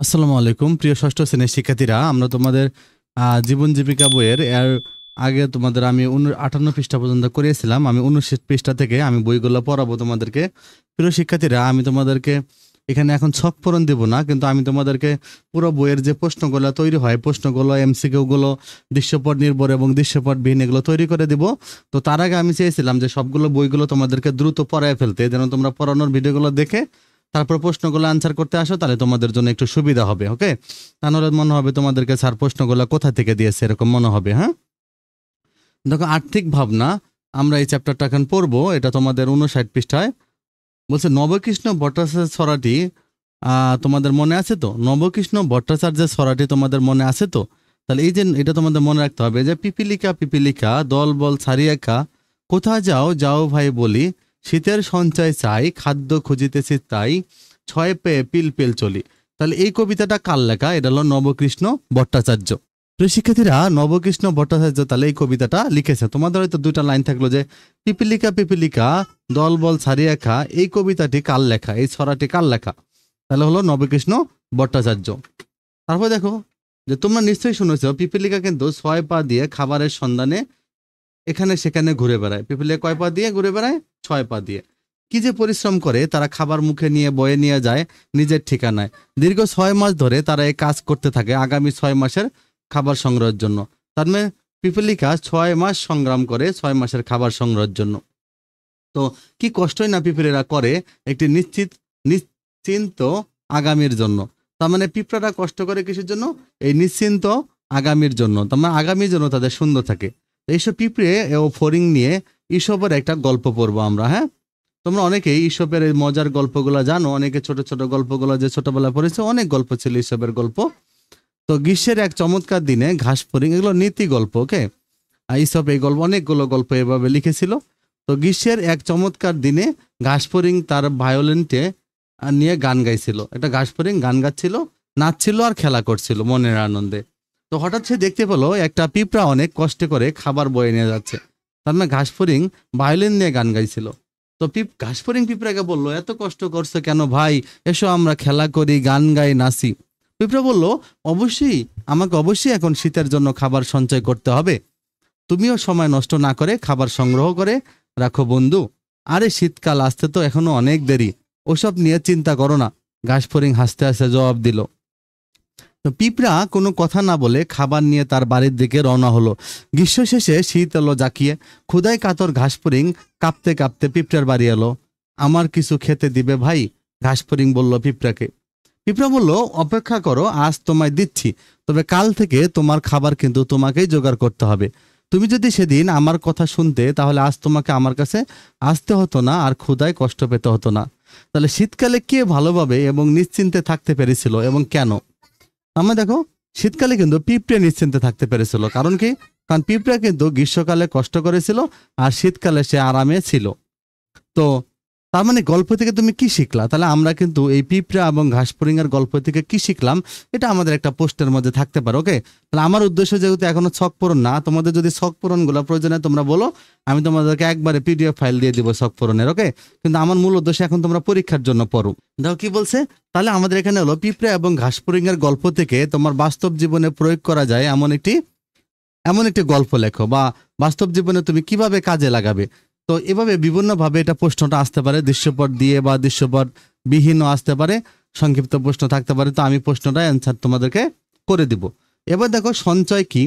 আসসালামু আলাইকুম প্রিয় ষষ্ঠ শ্রেণীর শিক্ষার্থীরা, আমরা তোমাদের জীবন জীবিকা বইয়ের এর আগে তোমাদের আমি 58 পৃষ্ঠা পর্যন্ত করিয়েছিলাম। আমি 59 পৃষ্ঠা থেকে আমি বইগুলো পড়াবো তোমাদেরকে। প্রিয় শিক্ষার্থীরা, আমি তোমাদেরকে এখানে এখন ছক পূরণ দেব না, কিন্তু আমি তোমাদেরকে পুরো বইয়ের যে প্রশ্নগুলো তৈরি হয়, প্রশ্নগুলো এমসিকিউগুলো দৃশ্যপট নির্ভর এবং দৃশ্যপট বিহীন এগুলো তৈরি করে দেব। তো তার আগে আমি চেয়েছিলাম যে সবগুলো বইগুলো তোমাদেরকে দ্রুত পড়ায় ফেলতে, যেন তোমরা পড়ানোর ভিডিওগুলো দেখে তারপর প্রশ্নগুলো আনসার করতে আসো, তাহলে তোমাদের জন্য একটু সুবিধা হবে। ওকে, তাহলে মনে হবে তোমাদেরকে স্যার প্রশ্নগুলো কোথা থেকে দিয়েছে এরকম মনে হবে। হ্যাঁ, দেখো আর্থিক ভাবনা, আমরা এই চ্যাপ্টারটা এখন পড়বো। এটা তোমাদের 59 পৃষ্ঠায় বলছে নবকৃষ্ণ ভট্টাচার্যের ছড়াটি তোমাদের মনে আছে তো? নবকৃষ্ণ ভট্টাচার্যের ছড়াটি তোমাদের মনে আছে তো? তাহলে এই যে এটা তোমাদের মনে রাখতে হবে যে পিপিলিকা পিপিলিকা দল বল ছাড়িয়া খা, কোথা যাও যাও ভাই বলি, শীতের সঞ্চয় চাই খাদ্য খুঁজিতেছি তাই, ছয় পেয়ে পিল পিল চলি। তাহলে এই কবিতাটা কার লেখা? এটা হলো নবকৃষ্ণ ভট্টাচার্য। প্রিয় শিক্ষার্থীরা, নবকৃষ্ণ ভট্টাচার্য তাহলে এই কবিতাটা লিখেছে। তোমাদের হয়তো দুইটা লাইন থাকলো যে পিপিলিকা পিপিলিকা দল বল ছাড়িয়া খা, এই কবিতাটি কার লেখা, এই ছড়াটি কার লেখা? তাহলে হলো নবকৃষ্ণ ভট্টাচার্য। তারপর দেখো যে তোমরা নিশ্চয়ই শুনেছ পিপিলিকা কিন্তু 6 পা দিয়ে খাবারের সন্ধানে এখানে সেখানে ঘুরে বেড়ায়। পিপিলিকা কয় পা দিয়ে ঘুরে বেড়ায়? 6 পা দিয়ে। কি যে পরিশ্রম করে তারা, খাবার মুখে নিয়ে বয়ে নিয়ে যায় নিজের ঠিকানায়। দীর্ঘ 6 মাস ধরে তারা এই কাজ করতে থাকে আগামী 6 মাসের খাবার সংগ্রহের জন্য। তার মানে পিপিলিকা 6 মাস সংগ্রাম করে 6 মাসের খাবার সংগ্রহের জন্য। তো কি কষ্টই না পিঁপড়েরা করে একটি নিশ্চিন্ত আগামীর জন্য। তার মানে পিঁপড়ারা কষ্ট করে কিসের জন্য? এই নিশ্চিন্ত আগামীর জন্য। তার মানে আগামীর জন্য তাদের সুন্দর থাকে। এইসব পিঁপড়ে ও ফড়িং নিয়ে ঈশপের একটা গল্প পড়বো আমরা। হ্যাঁ, তোমরা অনেকেই ঈশপের এই মজার গল্পগুলো জানো, অনেকে ছোট ছোট গল্পগুলো যে ছোটবেলায় পড়েছে, অনেক গল্প ছিল ঈশপের গল্প। তো গ্রীষ্মের এক চমৎকার দিনে ঘাস ফড়িং, এগুলো নীতি গল্প। ওকে, ঈশপ এই গল্প অনেকগুলো গল্প এভাবে লিখেছিল। তো গ্রীষ্মের এক চমৎকার দিনে ঘাসফড়িং তার ভায়োলিনটে নিয়ে গান গাইছিল। একটা ঘাসফড়িং গান গাচ্ছিল, নাচছিল আর খেলা করছিল মনের আনন্দে। তো হঠাৎ সে দেখতে পেলো একটা পিঁপড়া অনেক কষ্ট করে খাবার বয়ে নিয়ে যাচ্ছে। তার মানে ঘাসফড়িং ভায়োলিন নিয়ে গান গাইছিল। তো ঘাসফড়িং পিঁপড়াকে বললো, এত কষ্ট করছো কেন ভাই, এসো আমরা খেলা করি, গান গাই, নাচি। পিঁপড়া বললো, আমাকে অবশ্যই এখন শীতের জন্য খাবার সঞ্চয় করতে হবে। তুমিও সময় নষ্ট না করে খাবার সংগ্রহ করে রাখো বন্ধু। আরে শীতকাল আসতে তো এখনো অনেক দেরি, ওসব নিয়ে চিন্তা করো না। ঘাসফড়িং হাসতে হাসতে জবাব দিল। তো পিঁপড়া কোনো কথা না বলে খাবার নিয়ে তার বাড়ির দিকে রওনা হলো। গ্রীষ্ম শেষে শীত এলো জাকিয়ে, ক্ষুধায় কাতর ঘাসফড়িং কাঁপতে কাঁপতে পিঁপড়ার বাড়ি এলো। আমার কিছু খেতে দিবে ভাই? ঘাসফড়িং বলল পিঁপড়াকে। পিঁপড়া বলল, অপেক্ষা করো, আজ তোমায় দিচ্ছি, তবে কাল থেকে তোমার খাবার কিন্তু তোমাকেই জোগাড় করতে হবে। তুমি যদি সেদিন আমার কথা শুনতে, তাহলে আজ তোমাকে আমার কাছে আসতে হতো না, আর ক্ষুধায় কষ্ট পেতে হতো না। তাহলে শীতকালে কে ভালোভাবে এবং নিশ্চিন্তে থাকতে পেরেছিল এবং কেন? আমরা দেখো, শীতকালে কিন্তু পিঁপড়ে নিশ্চিন্তে থাকতে পেরেছিল। কারণ কি? কারণ পিঁপড়া কিন্তু গ্রীষ্মকালে কষ্ট করেছিল আর শীতকালে সে আরামে ছিল। তো তার মানে গল্প থেকে তুমি কি শিখলা? তাহলে আমরা কিন্তু এই পিঁপড়া এবং ঘাসফড়িং এর গল্প থেকে কি শিখলাম, এটা আমাদের একটা পোস্টের মধ্যে থাকতে পারে। ওকে, তাহলে আমার উদ্দেশ্য যেহেতু এখনো ছক পূরণ না, তোমাদের যদি ছক পূরণ গুলো প্রয়োজনে তোমরা বলো, আমি তোমাদেরকে একবারে পিডিএফ ফাইল দিয়ে দিব ছক পূরণের। ওকে, কিন্তু আমার মূল উদ্দেশ্য এখন তোমরা পরীক্ষার জন্য পড়ো। দেখো কি বলছে। তাহলে আমাদের এখানে হলো পিঁপড়া এবং ঘাসফড়িং এর গল্প থেকে তোমার বাস্তব জীবনে প্রয়োগ করা যায় এমন একটি গল্প লেখো, বা বাস্তব জীবনে তুমি কিভাবে কাজে লাগাবে। তো এভাবে বিভিন্নভাবে এটা প্রশ্নটা আসতে পারে, দৃশ্যপট দিয়ে বা দৃশ্যপট বিহীনও আসতে পারে, সংক্ষিপ্ত প্রশ্ন থাকতে পারে। তো আমি প্রশ্নটা অ্যান্সার তোমাদেরকে করে দিব। এবার দেখো সঞ্চয় কি।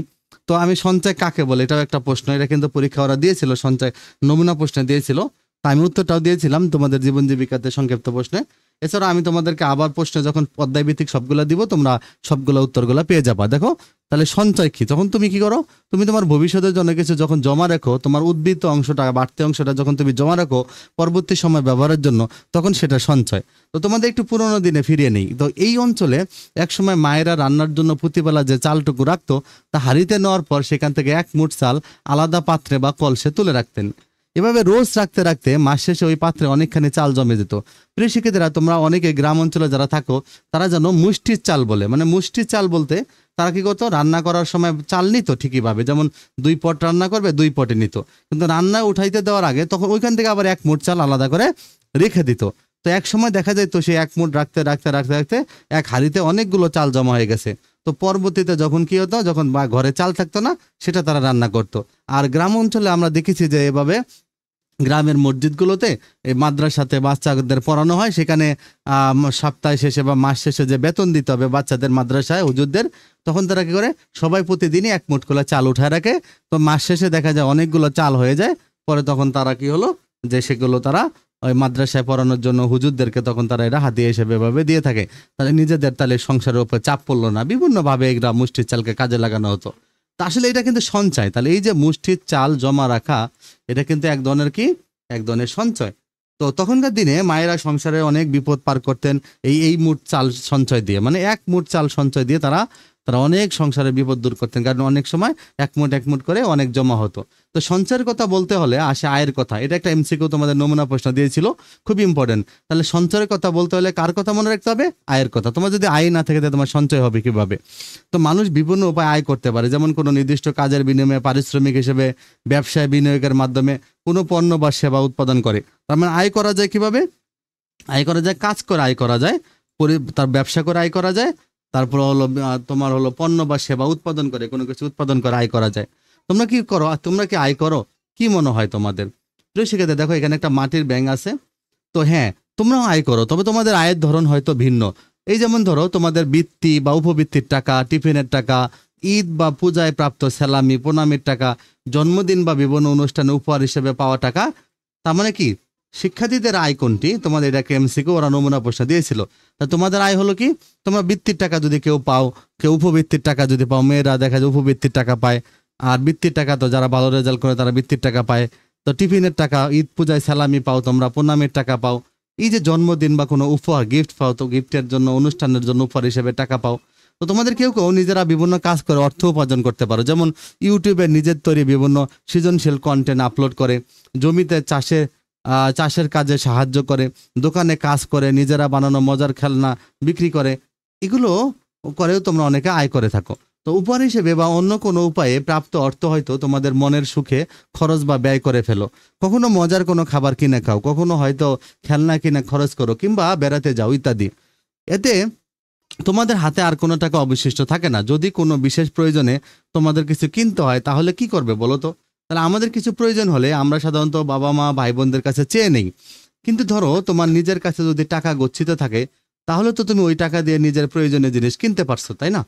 তো আমি সঞ্চয় কাকে বলে, এটাও একটা প্রশ্ন। এটা কিন্তু পরীক্ষা ওরা দিয়েছিল, সঞ্চয় নমুনা প্রশ্নে দিয়েছিল। তা আমি উত্তরটাও দিয়েছিলাম তোমাদের জীবন জীবিকাতে সংক্ষিপ্ত প্রশ্নে। এছাড়া আমি তোমাদেরকে আবার প্রশ্নে যখন অধ্যায় ভিত্তিক সবগুলো দিব, তোমরা সবগুলো উত্তরগুলো পেয়ে যাবা। দেখো তাহলে সঞ্চয় কি, যখন তুমি কি করো, তুমি তোমার ভবিষ্যতের জন্য কিছু যখন জমা রাখো, তোমার উদ্বৃত্ত অংশটা বাড়তি অংশটা যখন তুমি জমা রাখো পরবর্তী সময় ব্যবহারের জন্য, তখন সেটা সঞ্চয়। তো তোমাদের একটু পুরোনো দিনে ফিরিয়ে নেই। তো এই অঞ্চলে একসময় মায়েরা রান্নার জন্য প্রতিবেলা যে চালটুকু রাখতো, তা হাঁড়িতে নেওয়ার পর সেখান থেকে এক মুঠ চাল আলাদা পাত্রে বা কলসে তুলে রাখতেন। এভাবে রোজ রাখতে রাখতে মাস শেষে ওই পাত্রে অনেকখানি চাল জমে যেত। প্রিয় শিক্ষার্থীরা, তোমরা অনেকে গ্রাম অঞ্চলে যারা থাকো তারা জানো মুষ্টির চাল বলে। মানে মুষ্টির চাল বলতে তারা কি করতো, রান্না করার সময় চাল নিত ঠিকই ভাবে, যেমন 2 পট রান্না করবে 2 পটে নিত, কিন্তু রান্না উঠাইতে দেওয়ার আগে তখন ওইখান থেকে আবার এক মুঠ চাল আলাদা করে রেখে দিত। তো এক সময় দেখা যায় তো সে এক মুঠ রাখতে রাখতে রাখতে রাখতে এক হাঁড়িতে অনেকগুলো চাল জমা হয়ে গেছে। তো পরবর্তীতে যখন কি হতো, যখন বা ঘরে চাল থাকতো না, সেটা তারা রান্না করতো। আর গ্রাম অঞ্চলে আমরা দেখেছি যে এভাবে গ্রামের মসজিদগুলোতে এই মাদ্রাসাতে বাচ্চাদের পড়ানো হয়, সেখানে সপ্তাহ শেষে বা মাস শেষে যে বেতন দিতে হবে বাচ্চাদের, মাদ্রাসায় হুজুরদের, তখন তারা কি করে, সবাই প্রতিদিনই এক মুঠ করে চাল উঠায় রাখে। তো মাস শেষে দেখা যায় অনেকগুলো চাল হয়ে যায়। পরে তখন তারা কি হলো, যে সেগুলো তারা ওই মাদ্রাসায় পড়ানোর জন্য হুজুরদেরকে তখন তারা এটা হাতিয়ে হিসেবে এভাবে দিয়ে থাকে। তাহলে নিজেদের তাহলে সংসারের উপর চাপ পড়লো না, বিভিন্নভাবে এগুলা মুষ্টির চালকে কাজে লাগানো হতো। তা আসলে এটা কিন্তু সঞ্চয়। তাহলে এই যে মুষ্টির চাল জমা রাখা, এটা কিন্তু এক ধরনের কি, এক ধরনের সঞ্চয়। তো তখনকার দিনে মায়েরা সংসারে অনেক বিপদ পার করতেন এই মুঠ চাল সঞ্চয় দিয়ে, মানে এক মুঠ চাল সঞ্চয় দিয়ে তারা তারা অনেক সংসারের বিপদ দূর করতেন, কারণ অনেক সময় এক মুঠ করে অনেক জমা হতো। তো সঞ্চয়ের কথা বলতে হলে আসে আয়ের কথা। এটা একটা এমসিকিউ তোমাদের নমুনা প্রশ্ন দিয়েছিল, খুব ইম্পর্টেন্ট। তাহলে সঞ্চয়ের কথা বলতে হলে কার কথা মনে রাখতে হবে? আয়ের কথা। তোমার যদি আয় না থাকে তাহলে তোমার সঞ্চয় হবে কিভাবে? তো মানুষ বিভিন্ন উপায়ে আয় করতে পারে, যেমন কোনো নির্দিষ্ট কাজের বিনিময়ে, পারিশ্রমিক হিসেবে, ব্যবসায় বিনিয়োগের মাধ্যমে কোনো পণ্য বা সেবা উৎপাদন করে। তার মানে আয় করা যায় কিভাবে? আয় করা যায় কাজ করে, আয় করা যায় তার ব্যবসা করে, আয় করা যায়। তারপর হলো তোমার হলো পণ্য বা সেবা উৎপাদন করে, কোনো কিছু উৎপাদন করে আয় করা যায়। তোমরা কি করো? তোমরা কি আয় করো? কি মনে হয় তোমাদের? প্রিয় শিক্ষার্থী, দেখো এখানে একটা মাটির ব্যাংক আছে। তো হ্যাঁ, তোমরাও আয় করো, তবে তোমাদের আয়ের ধরন হয়তো ভিন্ন। এই যেমন ধরো তোমাদের বৃত্তি বা উপবৃত্তির টাকা, টিফিনের টাকা, ঈদ বা পূজায় প্রাপ্ত সেলামি প্রণামীর টাকা, জন্মদিন বা বিভিন্ন অনুষ্ঠানে উপহার হিসেবে পাওয়া টাকা। তার মানে কি, শিক্ষার্থীদের আয় কোনটি? তোমাদের এটাকে এমসিকিউ ওরা নমুনা প্রশ্ন দিয়েছিল। তা তোমাদের আয় হলো কি, তোমরা বৃত্তির টাকা যদি কেউ পাও, কেউ উপবৃত্তির টাকা যদি পাও, মেয়েরা দেখা যায় উপবৃত্তির টাকা পায়। আর বৃত্তির টাকা তো যারা ভালো রেজাল্ট করে তারা বৃত্তির টাকা পায়। তো টিফিনের টাকা, ঈদ পূজায় সালামি পাও তোমরা, প্রণামের টাকা পাও। এই যে জন্মদিন বা কোনো উপহার গিফট পাও, তো গিফটের জন্য, অনুষ্ঠানের জন্য উপহার হিসেবে টাকা পাও। তো তোমাদের কেউ কেউ নিজেরা বিভিন্ন কাজ করে অর্থ উপার্জন করতে পারো, যেমন ইউটিউবে নিজের তৈরি বিভিন্ন সৃজনশীল কন্টেন্ট আপলোড করে, জমিতে চাষের কাজে সাহায্য করে, দোকানে কাজ করে, নিজেরা বানানো মজার খেলনা বিক্রি করে। এগুলো করেও তোমরা অনেকে আয় করে থাকো। তো উপহার হিসেবে বা অন্য কোনো উপায়ে প্রাপ্ত অর্থ হয়তো তোমাদের মনের সুখে খরচ বা ব্যয় করে ফেলো। কখনো মজার কোনো খাবার কিনে খাও, কখনো হয়তো খেলনা কিনে খরচ করো, কিংবা বেড়াতে যাও ইত্যাদি। এতে তোমাদের হাতে আর কোনো টাকা অবশিষ্ট থাকে না। যদি কোনো বিশেষ প্রয়োজনে তোমাদের কিছু কিনতে হয় তাহলে কি করবে বলো তো? তাহলে আমাদের কিছু প্রয়োজন হলে আমরা সাধারণত বাবা মা ভাই বোনদের কাছে চেয়ে নেই। কিন্তু ধরো তোমার নিজের কাছে যদি টাকা গচ্ছিত থাকে, তাহলে তো তুমি ওই টাকা দিয়ে নিজের প্রয়োজনীয় জিনিস কিনতে পারছো, তাই না?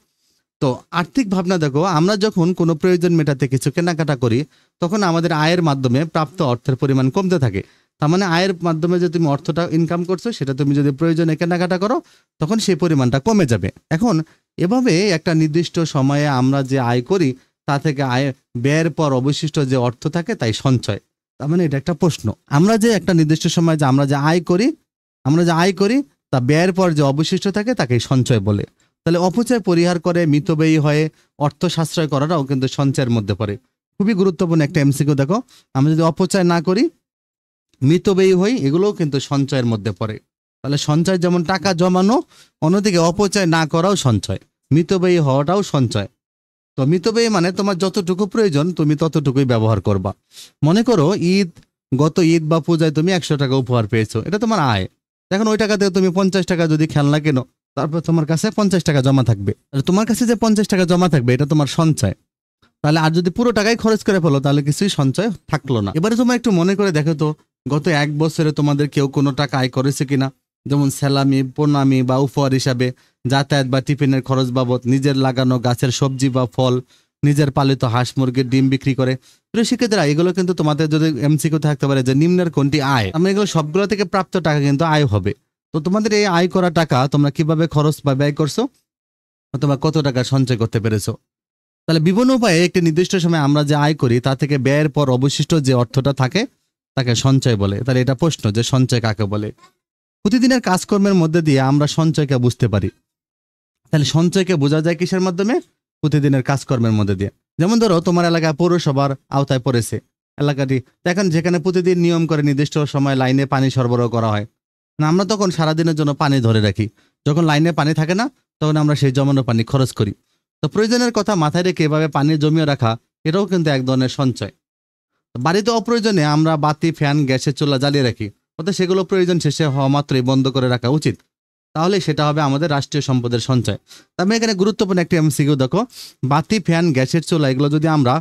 তো আর্থিক ভাবনা দেখো, আমরা যখন কোনো প্রয়োজন মেটাতে কিছু কেনাকাটা করি, তখন আমাদের আয়ের মাধ্যমে প্রাপ্ত অর্থের পরিমাণ কমতে থাকে। তার মানে আয়ের মাধ্যমে যে তুমি অর্থটা ইনকাম করছো, সেটা তুমি যদি প্রয়োজনে কেনাকাটা করো, তখন সেই পরিমাণটা কমে যাবে। এখন এভাবে একটা নির্দিষ্ট সময়ে আমরা যে আয় করি, তা থেকে আয় ব্যয়ের পর অবশিষ্ট যে অর্থ থাকে তাই সঞ্চয়। তার মানে এটা একটা প্রশ্ন, আমরা যে একটা নির্দিষ্ট সময় যে আমরা যে আয় করি তা ব্যয়ের পর যে অবশিষ্ট থাকে তাকে সঞ্চয় বলে। তাহলে অপচয় পরিহার করে মিতব্যয়ী হয়ে অর্থ সাশ্রয় করাটাও কিন্তু সঞ্চয়ের মধ্যে পড়ে। খুবই গুরুত্বপূর্ণ একটা এমসিকিউ। দেখো, আমরা যদি অপচয় না করি, মিতব্যয়ী হই, এগুলোও কিন্তু সঞ্চয়ের মধ্যে পড়ে। তাহলে সঞ্চয় যেমন টাকা জমানো, অন্যদিকে অপচয় না করাও সঞ্চয়, মিতব্যয়ী হওয়াটাও সঞ্চয়। তো মিতব্যয়ী মানে তোমার যতটুকু প্রয়োজন তুমি ততটুকুই ব্যবহার করবা। মনে করো গত ঈদ বা পূজায় তুমি 100 টাকা উপহার পেয়েছো, এটা তোমার আয়। এখন ওই টাকা দিয়ে তুমি 50 টাকা যদি খেলনা কেনো, তারপর তোমার কাছে 50 টাকা জমা থাকবে। আর তোমার কাছে যে 50 টাকা জমা থাকবে, এটা তোমার সঞ্চয়। তাহলে আর যদি পুরো টাকাই খরচ করে ফেলো, তাহলে কিছুই সঞ্চয় থাকলো না। এবারে তোমরা একটু মনে করে দেখো তো, গত 1 বছরে তোমাদের কেউ কোনো টাকা আয় করেছে কিনা? যেমন সেলামি, প্রণামী বা উপহার হিসাবে, যাতায়াত বা টিফিনের খরচ বাবদ, নিজের লাগানো গাছের সবজি বা ফল, নিজের পালিত হাঁস মুরগির ডিম বিক্রি করে। প্রিয় শিক্ষার্থীরা, এগুলো কিন্তু তোমাদের যদি এমসিকিউ থাকতে পারে যে নিম্নের কোনটি আয়, আমরা এগুলো সবগুলো থেকে প্রাপ্ত টাকা কিন্তু আয় হবে। তো তোমাদের এই আয় করা টাকা তোমরা কিভাবে খরচ বা ব্যয় করছো, তোমরা কত টাকা সঞ্চয় করতে পেরেছো? তাহলে বিভিন্ন উপায়ে একটি নির্দিষ্ট সময় আমরা যে আয় করি তা থেকে ব্যয়ের পর অবশিষ্ট যে অর্থটা থাকে তাকে সঞ্চয় বলে। তাহলে এটা প্রশ্ন যে সঞ্চয় কাকে বলে। প্রতিদিনের কাজকর্মের মধ্যে দিয়ে আমরা সঞ্চয়কে বুঝতে পারি। তাহলে সঞ্চয়কে বোঝা যায় কিসের মাধ্যমে? প্রতিদিনের কাজকর্মের মধ্যে দিয়ে। যেমন ধরো তোমার এলাকায় পৌরসভার আওতায় পড়েছে এলাকাটি, এখন যেখানে প্রতিদিন নিয়ম করে নির্দিষ্ট সময় লাইনে পানি সরবরাহ করা হয় না, আমরা তখন সারাদিনের জন্য পানি ধরে রাখি। যখন লাইনে পানি থাকে না, তখন আমরা সেই জমানো পানি খরচ করি। তো প্রয়োজনের কথা মাথায় রেখে এভাবে পানি জমিয়ে রাখা, এটাও কিন্তু এক ধরনের সঞ্চয়। বাড়িতে অপ্রয়োজনে আমরা বাতি, ফ্যান, গ্যাসের চুলা জ্বালিয়ে রাখি, অর্থাৎ সেগুলো প্রয়োজন শেষে হওয়া মাত্রই বন্ধ করে রাখা উচিত, তাহলে সেটা হবে আমাদের রাষ্ট্রীয় সম্পদের সঞ্চয়। তবে এখানে গুরুত্বপূর্ণ একটি এমসিকিউ দেখো, বাতি, ফ্যান, গ্যাসের চুলা এগুলো যদি আমরা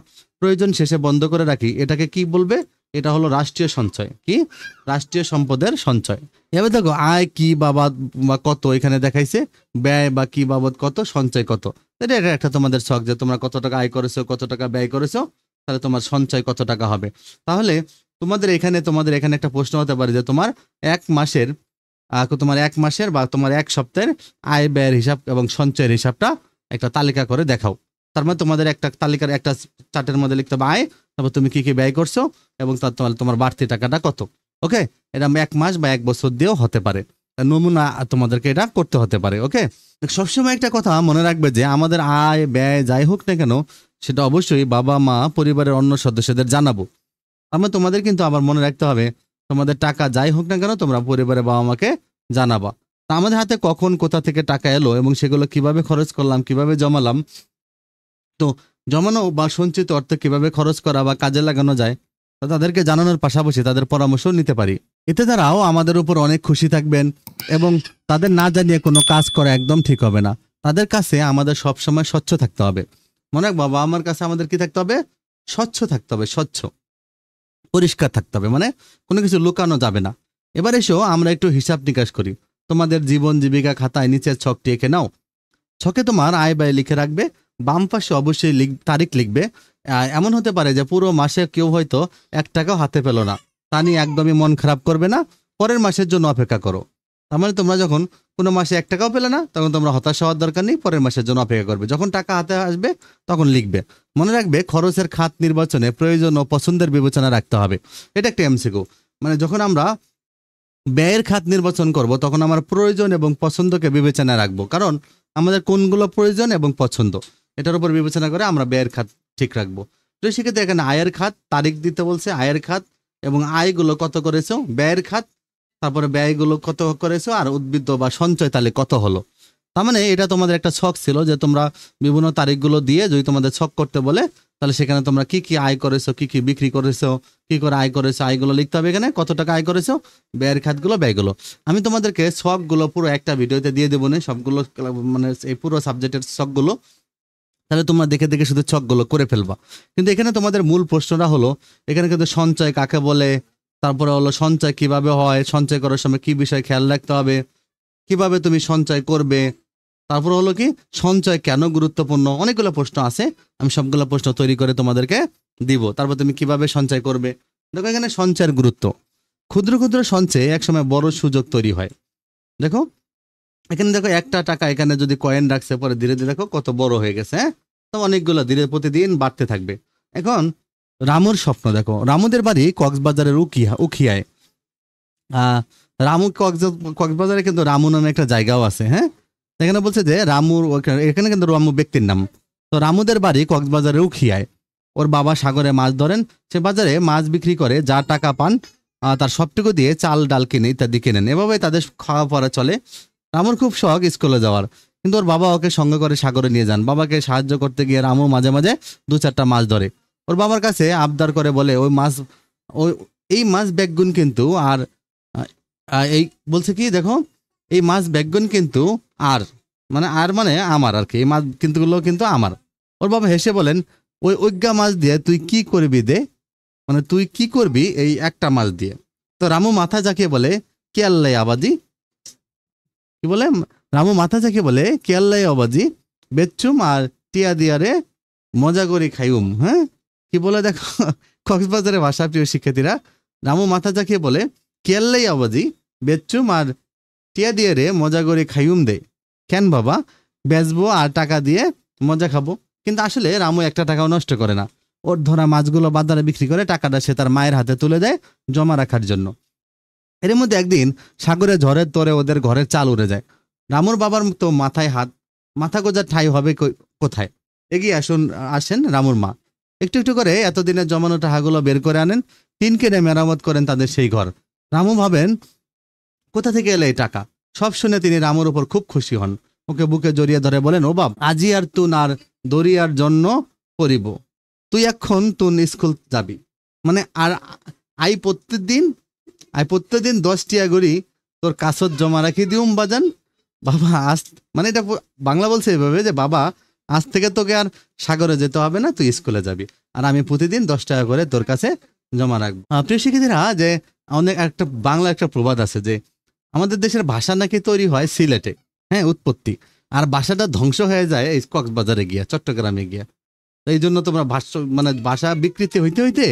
প্রয়োজন শেষে বন্ধ করে রাখি, এটাকে কি বলবে? এটা হলো রাষ্ট্রীয় সঞ্চয়। কি? রাষ্ট্রীয় সম্পদের সঞ্চয়। এবার দেখো আয় কি বাবদ বা কত এখানে দেখাইছে, ব্যয় বা কি বাবদ কত, সঞ্চয় কত। এটা একটা তোমাদের শখ যে তোমরা কত টাকা আয় করেছো, কত টাকা ব্যয় করেছো, তাহলে তোমার সঞ্চয় কত টাকা হবে। তাহলে তোমাদের এখানে একটা প্রশ্ন হতে পারে যে তোমার এক মাসের বা তোমার এক সপ্তাহের আয় ব্যয়ের হিসাব এবং সঞ্চয়ের হিসাবটা একটা তালিকা করে দেখাও। তার মানে তোমাদের একটা তালিকার একটা চার্টের মধ্যে লিখতে হবে আয়, তারপর তুমি কি কি ব্যয় করছো এবং তার তোমার বাড়তি টাকাটা কত। ওকে, এটা এক মাস বা এক বছর দিয়েও হতে পারে, নমুনা তোমাদেরকে এটা করতে হতে পারে। ওকে, সবসময় একটা কথা মনে রাখবে যে আমাদের আয় ব্যয় যাই হোক না কেন, সেটা অবশ্যই বাবা মা পরিবারের অন্য সদস্যদের জানাবো। আমরা তোমাদের কিন্তু আবার মনে রাখতে হবে, তোমাদের টাকা যাই হোক না কেন তোমরা পরিবারের বাবা মাকে জানাবা। তা আমাদের হাতে কখন কোথা থেকে টাকা এলো এবং সেগুলো কিভাবে খরচ করলাম, কিভাবে জমালাম, তো জমানো বা সঞ্চিত অর্থ কিভাবে খরচ করা বা কাজে লাগানো যায়, তা তাদেরকে জানানোর পাশাপাশি তাদের পরামর্শ নিতে পারি। এতে তারাও আমাদের উপর অনেক খুশি থাকবেন এবং তাদের না জানিয়ে কোনো কাজ করা একদম ঠিক হবে না। তাদের কাছে আমাদের সবসময় স্বচ্ছ থাকতে হবে। মনে রাখ, বাবা আমার কাছে আমাদের কি থাকতে হবে? স্বচ্ছ থাকতে হবে, স্বচ্ছ পরিষ্কার থাকতে হবে, মানে কোনো কিছু লুকানো যাবে না। এবার এসো আমরা একটু হিসাব নিকাশ করি। তোমাদের জীবন জীবিকা খাতায় নিচের ছকটি এঁকে নাও। ছকে তোমার আয় ব্যয় লিখে রাখবে, বাম পাশে অবশ্যই তারিখ লিখবে। এমন হতে পারে যে পুরো মাসে কেউ হয়তো 1 টাকাও হাতে পেল না, তা নিয়ে একদমই মন খারাপ করবে না, পরের মাসের জন্য অপেক্ষা করো। তার মানে তোমরা যখন কোনো মাসে 1 টাকাও পেলে না, তখন তোমরা হতাশ হওয়ার দরকার নেই, পরের মাসের জন্য অপেক্ষা করবে। যখন টাকা হাতে আসবে তখন লিখবে। মনে রাখবে, খরচের খাত নির্বাচনে প্রয়োজন ও পছন্দের বিবেচনা রাখতে হবে। এটা একটা এমসিকিউ। মানে যখন আমরা ব্যয়ের খাত নির্বাচন করব, তখন আমার প্রয়োজন এবং পছন্দকে বিবেচনায় রাখবো, কারণ আমাদের কোনগুলো প্রয়োজন এবং পছন্দ এটার উপর বিবেচনা করে আমরা ব্যয়ের খাত ঠিক রাখবো। তো সেক্ষেত্রে এখানে আয়ের খাত তারিখ দিতে বলছে, আয়ের খাত এবং আয়গুলো কত করেছো, ব্যয়ের খাত, তারপরে ব্যয়গুলো কত করেছো, আর উদ্বৃত্ত বা সঞ্চয় তাহলে কত হলো। তার মানে এটা তোমাদের একটা ছক ছিল যে তোমরা বিভিন্ন তারিখগুলো দিয়ে যদি তোমাদের ছক করতে বলে, তাহলে সেখানে তোমরা কি কি আয় করেছো, কি কি বিক্রি করেছো, কি করে আয় করেছো, আয়গুলো লিখতে হবে। এখানে কত টাকা আয় করেছো, ব্যয়ের খাতগুলো, ব্যয়গুলো। আমি তোমাদেরকে ছকগুলো পুরো একটা ভিডিওতে দিয়ে দেবো না, সবগুলো মানে এই পুরো সাবজেক্টের ছকগুলো, তাহলে তোমরা দেখে দেখে শুধু ছকগুলো করে ফেলবা। কিন্তু এখানে তোমাদের মূল প্রশ্নটা হলো, এখানে কিন্তু সঞ্চয় কাকে বলে, তারপরে হলো সঞ্চয় কিভাবে হয়, সঞ্চয় করার সময় কি বিষয় খেয়াল রাখতে হবে, কিভাবে তুমি সঞ্চয় করবে, তারপর হলো কি সঞ্চয় কেন গুরুত্বপূর্ণ, অনেকগুলো প্রশ্ন আছে। আমি সবগুলো প্রশ্ন তৈরি করে তোমাদেরকে দিব, তারপর তুমি কিভাবে সঞ্চয় করবে। দেখো এখানে সঞ্চয়ের গুরুত্ব, ক্ষুদ্র ক্ষুদ্র সঞ্চয়ে একসময় বড় সুযোগ তৈরি হয়। দেখো এখানে দেখো 1 টাকা এখানে যদি কয়েন রাখছে, পরে ধীরে ধীরে দেখো কত বড় হয়ে গেছে। হ্যাঁ, তো অনেকগুলো ধীরে প্রতিদিন বাড়তে থাকবে। এখন রামুর স্বপ্ন দেখো, রামুদের বাড়ি কক্সবাজারের উখিয়ায়। রামু কক্সবাজারে কিন্তু রামু নামে একটা জায়গাও আছে। হ্যাঁ, এখানে বলছে যে রামুর, এখানে কিন্তু রামু ব্যক্তির নাম। তো রামুদের বাড়ি কক্সবাজারের উখিয়ায়। ওর বাবা সাগরে মাছ ধরেন, সে বাজারে মাছ বিক্রি করে যা টাকা পান তার সবটুকু দিয়ে চাল ডাল কিনে ইত্যাদি কেনেন। এভাবে তাদের খাওয়া পড়া চলে। রামুর খুব শখ স্কুলে যাওয়ার, কিন্তু ওর বাবা ওকে সঙ্গে করে সাগরে নিয়ে যান। বাবাকে সাহায্য করতে গিয়ে রামু মাঝে মাঝে 2-4টা মাছ ধরে। ওর বাবার কাছে আবদার করে বলে, ওই এই মাছ ব্যাগগুন কিন্তু আর এই বলছে কি দেখো, এই মাছ ব্যাগগুন কিন্তু আর মানে আমার আর কি, এই মাছ কিন্তু আমার। ওর বাবা হেসে বলেন, ওই অজ্ঞা মাছ দিয়ে তুই কি করবি দে, মানে তুই কি করবি এই একটা মাছ দিয়ে। তো রামু মাথা জাকিয়ে বলে, কে আল্লাহ আবাজি, কি বলে রামু মাথা জাকিয়ে বলে, কে আল্লাহ আবাজি বেচুম আর টিয়া দিয়ারে মজা করি খাইউম। হ্যাঁ, কি বলে দেখো কক্সবাজারের ভাষা, প্রিয় শিক্ষার্থীরা, রামু মাথা জাকিয়ে বলে, কে আল্লাহ আবাজি বেচুম আর টিয়া দিয়ে রে মজা করে খাইউম দে। কেন বাবা, বেচবো আর টাকা দিয়ে মজা খাবো। কিন্তু আসলে রামু 1 টাকাও নষ্ট করে না। ওর ধরা মাছগুলো বাজারে বিক্রি করে টাকাটা সে তার মায়ের হাতে তুলে দেয় জমা রাখার জন্য। এর মধ্যে একদিন সাগরে ঝড়ের তোরে ওদের ঘরের চাল উড়ে যায়। রামুর বাবার তো মাথা গোজার ঠাঁই হবে কোথায়। এগিয়ে আসেন রামুর মা, একটু একটু করে এতদিনের জমানো টাকাগুলো বের করে আনেন, টিন কেটে মেরামত করেন তাদের সেই ঘর। রামু ভাবেন, কোথা থেকে এলে এই টাকা। সব শুনে তিনি রামুর উপর খুব খুশি হন, ওকে বুকে জড়িয়ে ধরে বলেন, ও বাপ, আজি আর তুন আর দরিয়ার জন্য করিব, তুই এখন তুন স্কুল যাবি। মানে আর আই প্রত্যেকদিন আই প্রত্যেকদিন 10 টিয়া করি তোর কাছত জমা রাখি দিউম বাজান বাবা আজ, মানে এটা বাংলা বলছে এভাবে যে বাবা আজ থেকে তোকে আর সাগরে যেতে হবে না, তুই স্কুলে যাবি, আর আমি প্রতিদিন 10 টাকা করে তোর কাছে জমা রাখবো। প্রিয় শিক্ষার্থীরা, যে অনেক একটা বাংলা একটা প্রবাদ আছে যে আমাদের দেশের ভাষা নাকি তৈরি হয় সিলেটে, হ্যাঁ উৎপত্তি, আর ভাষাটা ধ্বংস হয়ে যায় এই কক্সবাজারে গিয়া, চট্টগ্রামে গিয়া। এই জন্য তোমরা মানে ভাষা বিকৃতি হইতে হইতে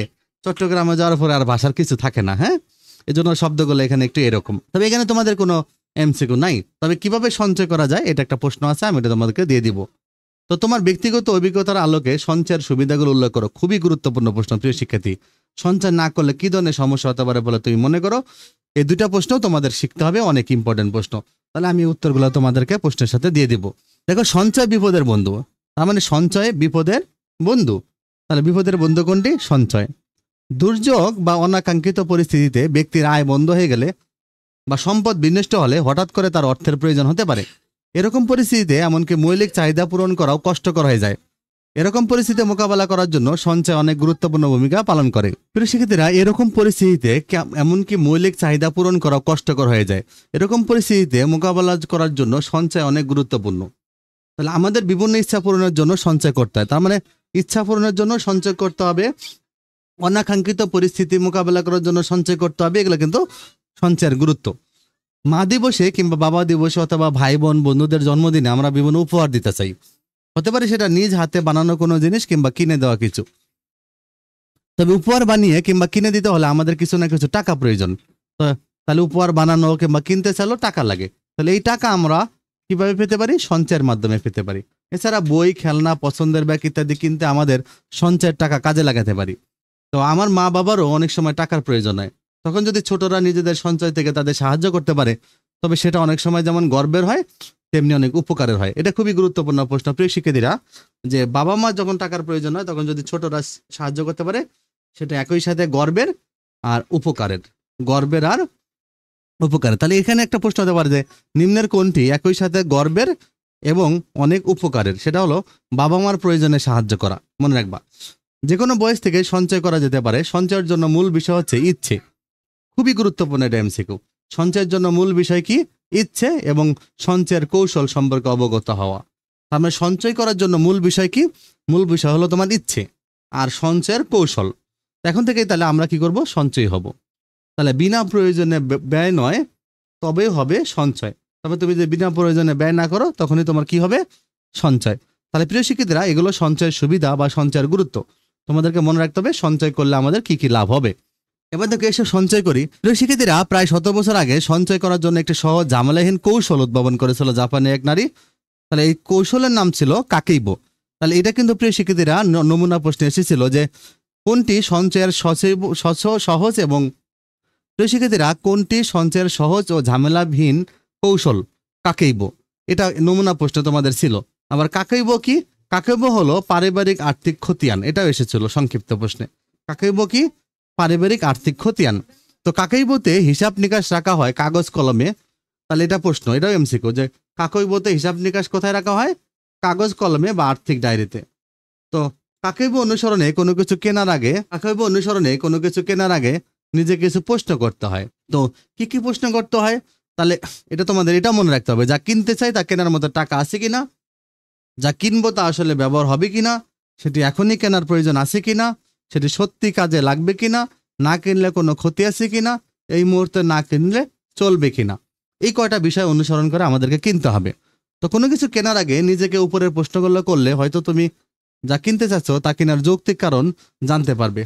চট্টগ্রামে যাওয়ার পরে আর ভাষার কিছু থাকে না। হ্যাঁ, এই জন্য শব্দগুলো এখানে একটু এরকম। তবে এখানে তোমাদের কোনো এমসিকিউ নাই, তবে কিভাবে সঞ্চয় করা যায় এটা একটা প্রশ্ন আছে, আমি এটা তোমাদেরকে দিয়ে দিব। তো তোমার ব্যক্তিগত অভিজ্ঞতার আলোকে সঞ্চয়ের সুবিধাগুলো উল্লেখ করো। খুবই গুরুত্বপূর্ণ প্রশ্ন প্রিয় শিক্ষার্থী। সঞ্চয় না করলে কি ধরনের সমস্যা হতে পারে বলে তুমি মনে করো? এই দুইটা প্রশ্ন তোমাদের শিখতে হবে, অনেক ইম্পর্টেন্ট প্রশ্ন। তাহলে আমি উত্তরগুলো তোমাদেরকে প্রশ্নের সাথে দিয়ে দিব। দেখো, সঞ্চয় বিপদের বন্ধু, তার মানে সঞ্চয় বিপদের বন্ধু। তাহলে বিপদের বন্ধু কোনটি? সঞ্চয়। দুর্যোগ বা অনাকাঙ্ক্ষিত পরিস্থিতিতে ব্যক্তির আয় বন্ধ হয়ে গেলে বা সম্পদ বিনষ্ট হলে হঠাৎ করে তার অর্থের প্রয়োজন হতে পারে। এরকম পরিস্থিতিতে এমনকি মৌলিক চাহিদা পূরণ করাও কষ্টকর হয়ে যায়। এরকম পরিস্থিতি মোকাবেলা করার জন্য সঞ্চয় অনেক গুরুত্বপূর্ণ ভূমিকা পালন করে। প্রিয় শিক্ষার্থীরা, এরকম পরিস্থিতিতে এমনকি মৌলিক চাহিদা পূরণ করাও কষ্টকর হয়ে যায়। এরকম পরিস্থিতিতে মোকাবেলা করার জন্য সঞ্চয় অনেক গুরুত্বপূর্ণ। তাহলে আমাদের বিভিন্ন ইচ্ছা পূরণের জন্য সঞ্চয় করতে হয়। তার মানে ইচ্ছা পূরণের জন্য সঞ্চয় করতে হবে, অনাকাঙ্ক্ষিত পরিস্থিতি মোকাবেলা করার জন্য সঞ্চয় করতে হবে। এগুলো কিন্তু সঞ্চয়ের গুরুত্ব। মা দিবসে কিংবা বাবা দিবসে অথবা ভাই বোন বন্ধুদের জন্মদিনে আমরা বিভিন্ন উপহার দিতে চাই। হতে পারে সেটা নিজ হাতে বানানো কোনো জিনিস কিংবা কিনে দেওয়া কিছু। তবে উপহার বানিয়ে কিংবা কিনে দিতে হলে আমাদের কিছু না কিছু টাকা প্রয়োজন। তাহলে উপহার বানানো কিংবা কিনতে চাইলেও টাকা লাগে। তাহলে এই টাকা আমরা কিভাবে পেতে পারি? সঞ্চয়ের মাধ্যমে পেতে পারি। এছাড়া বই, খেলনা, পছন্দের ব্যাগ ইত্যাদি কিনতে আমাদের সঞ্চয়ের টাকা কাজে লাগাতে পারি। তো আমার মা বাবারও অনেক সময় টাকার প্রয়োজন হয়, তখন যদি ছোটরা নিজেদের সঞ্চয় থেকে তাদের সাহায্য করতে পারে, তবে সেটা অনেক সময় যেমন গর্বের হয় তেমনি অনেক উপকারের হয়। এটা খুবই গুরুত্বপূর্ণ প্রশ্ন প্রিয় শিক্ষার্থীরা, যে বাবা মা যখন টাকার প্রয়োজন হয় তখন যদি ছোটরা সাহায্য করতে পারে, সেটা একই সাথে গর্বের আর উপকারের, গর্বের আর উপকারের। তাহলে এখানে একটা প্রশ্ন হতে পারে যে নিম্নের কোনটি একই সাথে গর্বের এবং অনেক উপকারের? সেটা হলো বাবা মার প্রয়োজনে সাহায্য করা। মনে রাখবা, যে কোনো বয়স থেকে সঞ্চয় করা যেতে পারে। সঞ্চয়ের জন্য মূল বিষয় হচ্ছে ইচ্ছে। খুবই গুরুত্বপূর্ণ এটা এমসিকিউ। সঞ্চয়ের জন্য মূল বিষয় কি? ইচ্ছে এবং সঞ্চয়ের কৌশল সম্পর্কে অবগত হওয়া। তার মানে সঞ্চয় করার জন্য মূল বিষয় কি? মূল বিষয় হলো তোমার ইচ্ছে আর সঞ্চয়ের কৌশল। এখন থেকেই তাহলে আমরা কি করব? সঞ্চয় হব। তাহলে বিনা প্রয়োজনে ব্যয় নয়, তবেই হবে সঞ্চয়। তবে তুমি যদি বিনা প্রয়োজনে ব্যয় না করো, তখনই তোমার কি হবে? সঞ্চয়। তাহলে প্রিয় শিক্ষার্থীরা, এগুলো সঞ্চয়ের সুবিধা বা সঞ্চয়ের গুরুত্ব। তোমাদেরকে মনে রাখতে হবে সঞ্চয় করলে আমাদের কি কি লাভ হবে। এবার দেখো, এসব সঞ্চয় করি। প্রিয় শিক্ষার্থীরা, প্রায় 17 বছর আগে সঞ্চয় করার জন্য একটি সহজ ঝামেলাহীন কৌশল উদ্ভাবন করেছিল জাপানের এক নারী। তাহলে এই কৌশলের নাম ছিল কাকেইবো। তাহলে এটা কিন্তু প্রিয় শিক্ষার্থীরা নমুনা প্রশ্নে এসেছিল যে কোনটি সঞ্চয়ের সহজ এবং প্রিয় শিক্ষার্থীরা, কোনটি সঞ্চয়ের সহজ ও ঝামেলাবিহীন কৌশল? কাকেইবো। এটা নমুনা প্রশ্ন তোমাদের ছিল। আবার কাকেইবো কি? কাকেইবো হলো পারিবারিক আর্থিক খতিয়ান। এটাও এসেছিল সংক্ষিপ্ত প্রশ্নে। কাকেইবো কি? পারিবারিক আর্থিক খতিয়ান। তো কাকেইবোতে হিসাব নিকাশ রাখা হয় কাগজ কলমে। তাহলে এটা প্রশ্ন, এটাও এমসিকিউ, যে কাকেইবোতে হিসাব নিকাশ কোথায় রাখা হয়? কাগজ কলমে বা আর্থিক ডায়েরিতে। তো কাকেইবো অনুসরণে কোনো কিছু কেনার আগে নিজে কিছু প্রশ্ন করতে হয়। তো কি কি প্রশ্ন করতে হয়? তাহলে এটা তোমাদের এটা মনে রাখতে হবে, যা কিনতে চাই তা কেনার মতো টাকা আছে কিনা, যা কিনবো তা আসলে ব্যবহার হবে কিনা, সেটি এখনই কেনার প্রয়োজন আছে কিনা, সেটি সত্যি কাজে লাগবে কিনা, না কিনলে কোনো ক্ষতি আছে কিনা, এই মুহূর্তে না কিনলে চলবে কিনা। এই কয়টা বিষয় অনুসরণ করে আমাদেরকে কিনতে হবে। তো কোনো কিছু কেনার আগে নিজেকে উপরের প্রশ্নগুলো করলে হয়তো তুমি যা কিনতে চাচ্ছ তা কেনার যৌক্তিক কারণ জানতে পারবে।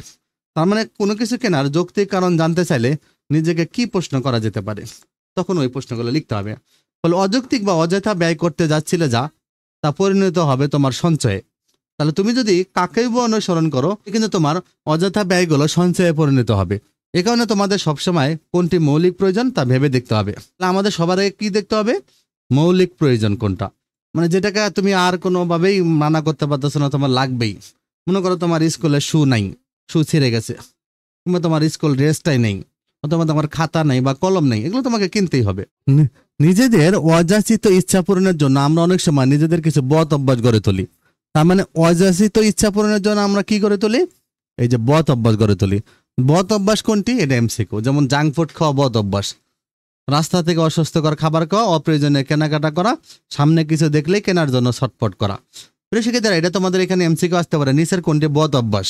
তার মানে কোনো কিছু কেনার যৌক্তিক কারণ জানতে চাইলে নিজেকে কি প্রশ্ন করা যেতে পারে, তখন ওই প্রশ্নগুলো লিখতে হবে। ফলে অযৌক্তিক বা অযথা ব্যয় করতে যাচ্ছিলে যা, তা পরিণত হবে তোমার সঞ্চয়ে। তাহলে তুমি যদি কাকেইবো অনুসরণ করো, কিন্তু তোমার অযথা ব্যয়গুলো সঞ্চয়ে পরিণত হবে। এ কারণে তোমাদের সবসময় কোনটি মৌলিক প্রয়োজন তা ভেবে দেখতে হবে। আমাদের সবার আগে কি দেখতে হবে? মৌলিক প্রয়োজন কোনটা, মানে যেটাকে তুমি আর কোনোভাবেই মানা করতে পারতেছো না, তোমার লাগবেই। মনে করো তোমার স্কুলে শু নাই, শু ছিঁড়ে গেছে, কিংবা তোমার স্কুল ড্রেসটাই নেই, অথবা তোমার খাতা নেই বা কলম নেই, এগুলো তোমাকে কিনতেই হবে। নিজেদের অযাচিত ইচ্ছা পূরণের জন্য আমরা অনেক সময় নিজেদের কিছু বদ অভ্যাস গড়ে তুলি। তার মানে অযাচিত ইচ্ছা পূরণের জন্য আমরা কি করে তুলি? এই যে বদ অভ্যাস গড়ে তুলি। বদ অভ্যাস কোনটি? এটা এমসিকিউ। যেমন জাঙ্ক ফুড খাওয়া বদ অভ্যাস, রাস্তা থেকে অস্বাস্থ্যকর খাবার খাওয়া, অপ্রয়োজনীয় কেনাকাটা করা, সামনে কিছু দেখলেই কেনার জন্য ছটফট করা। শিক্ষার্থীরা এটা তোমাদের এখানে এমসিকিউ আসতে পারে, নিচের কোনটি বদ অভ্যাস?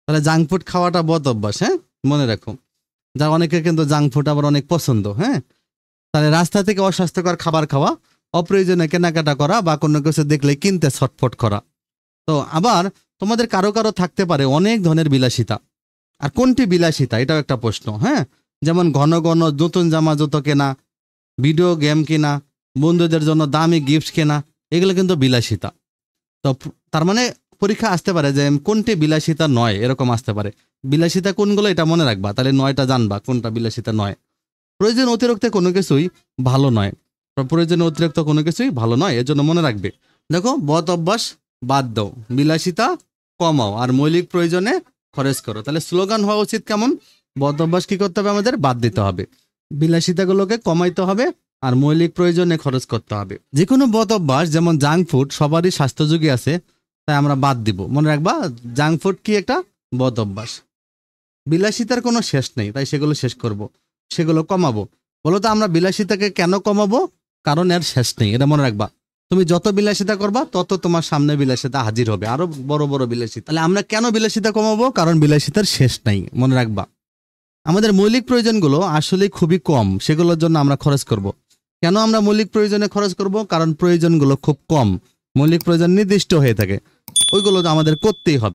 তাহলে জাঙ্ক ফুড খাওয়াটা বদ অভ্যাস, হ্যাঁ মনে রাখো। যা অনেকের কিন্তু জাঙ্ক ফুড আবার অনেক পছন্দ, হ্যাঁ। তাহলে রাস্তা থেকে অস্বাস্থ্যকর খাবার খাওয়া, অপ্রয়োজনীয় কেনাকাটা করা বা কোনো কিছু দেখলে কিনতে ছটফট করা। তো আবার তোমাদের কারো কারো থাকতে পারে অনেক ধরনের বিলাসিতা। আর কোনটি বিলাসিতা এটাও একটা প্রশ্ন, হ্যাঁ। যেমন ঘন ঘন নতুন জামা জুতো কেনা, ভিডিও গেম কেনা, বন্ধুদের জন্য দামি গিফট কেনা, এগুলো কিন্তু বিলাসিতা। তো তার মানে পরীক্ষা আসতে পারে যে কোনটি বিলাসিতা নয়, এরকম আসতে পারে। বিলাসিতা কোনগুলো এটা মনে রাখবা, তাহলে নয়টা জানবা কোনটা বিলাসিতা নয়। প্রয়োজন অতিরিক্ত কোনো কিছুই ভালো নয়, প্রয়োজন অতিরিক্ত কোনো কিছুই ভালো নয়, এর জন্য মনে রাখবে। দেখো, বদ অভ্যাস বাদ দাও, বিলাসিতা কমাও, আর মৌলিক প্রয়োজনে খরচ করো। তাহলে স্লোগান হওয়া উচিত কেমন? বদ অভ্যাস কি করতে হবে? আমাদের বাদ দিতে হবে, বিলাসিতাগুলোকে কমাইতে হবে, আর মৌলিক প্রয়োজনে খরচ করতে হবে। যে কোনো বদ অভ্যাস, যেমন জাঙ্ক ফুড সবারই স্বাস্থ্যযোগী আছে, তাই আমরা বাদ দিব। মনে রাখবা, জাঙ্ক ফুড কি একটা বদ অভ্যাস। বিলাসিতার কোনো শেষ নেই, তাই সেগুলো শেষ করব, সেগুলো কমাবো। বলো তো আমরা বিলাসিতাকে কেন কমাবো? কারণ এর শেষ নেই, এটা মনে রাখবা। তুমি যত বিলাসিতা করবা তত তোমার সামনে বিলাসিতা হাজির হবে, আরো বড় বড় বিলাসিতা। তাহলে আমরা কেন বিলাসিতা কমাবো? কারণ বিলাসিতার শেষ নাই, মনে রাখবা। আমাদের মৌলিক প্রয়োজনগুলো আসলে খুবই কম, সেগুলোর জন্য আমরা খরচ করব। কেন আমরা মৌলিক প্রয়োজনে খরচ করব? কারণ প্রয়োজনগুলো খুব কম, মৌলিক প্রয়োজন নির্দিষ্ট হয়ে থাকে, ওইগুলো আমাদের করতেই হবে।